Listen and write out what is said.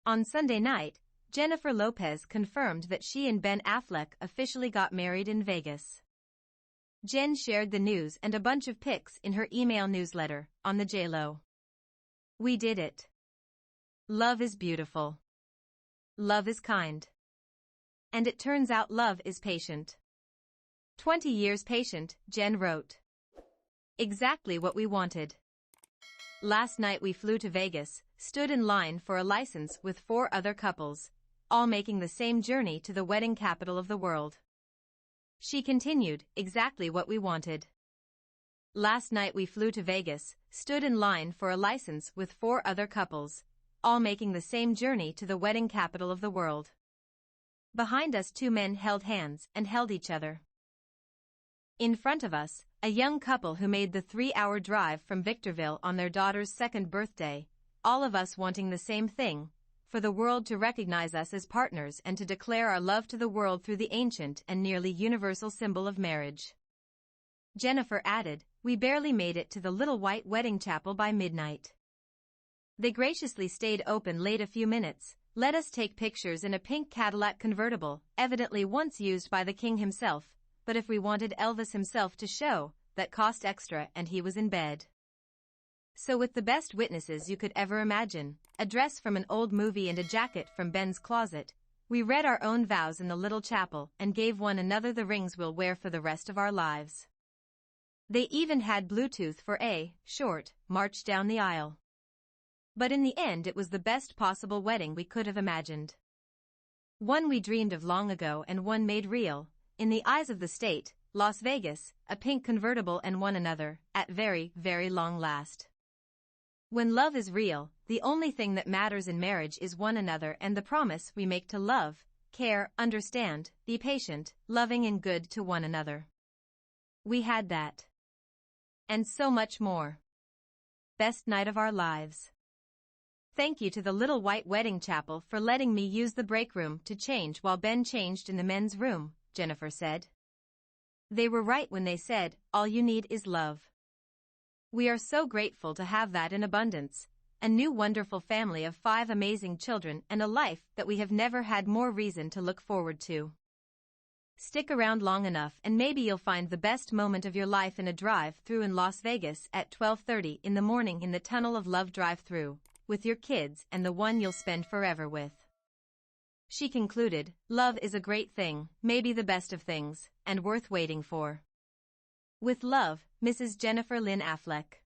On Sunday night, Jennifer Lopez confirmed that she and Ben Affleck officially got married in Vegas. Jen shared the news and a bunch of pics in her email newsletter on the JLo. "We did it. Love is beautiful. Love is kind. And it turns out love is patient. 20 years patient," Jen wrote. "Exactly what we wanted. Last night we flew to Vegas, stood in line for a license with 4 other couples, all making the same journey to the wedding capital of the world." She continued, "Exactly what we wanted. Last night we flew to Vegas, stood in line for a license with 4 other couples, all making the same journey to the wedding capital of the world. Behind us 2 men held hands and held each other. In front of us, a young couple who made the 3-hour drive from Victorville on their daughter's 2nd birthday, all of us wanting the same thing, for the world to recognize us as partners and to declare our love to the world through the ancient and nearly universal symbol of marriage." Jennifer added, "We barely made it to the little white wedding chapel by midnight. They graciously stayed open late a few minutes, let us take pictures in a pink Cadillac convertible, evidently once used by the king himself, but if we wanted Elvis himself to show, that cost extra and he was in bed. So with the best witnesses you could ever imagine, a dress from an old movie and a jacket from Ben's closet, we read our own vows in the little chapel and gave one another the rings we'll wear for the rest of our lives. They even had Bluetooth for a short march down the aisle. But in the end it was the best possible wedding we could have imagined. One we dreamed of long ago and one made real, in the eyes of the state, Las Vegas, a pink convertible and one another, at very, very long last. When love is real, the only thing that matters in marriage is one another and the promise we make to love, care, understand, be patient, loving and good to one another. We had that. And so much more. Best night of our lives. Thank you to the little white wedding chapel for letting me use the break room to change while Ben changed in the men's room," Jennifer said. "They were right when they said, all you need is love. We are so grateful to have that in abundance, a new wonderful family of 5 amazing children and a life that we have never had more reason to look forward to. Stick around long enough and maybe you'll find the best moment of your life in a drive-through in Las Vegas at 12:30 in the morning in the Tunnel of Love drive-through, with your kids and the one you'll spend forever with." She concluded, "Love is a great thing, maybe the best of things, and worth waiting for. With love, Mrs. Jennifer Lynn Affleck."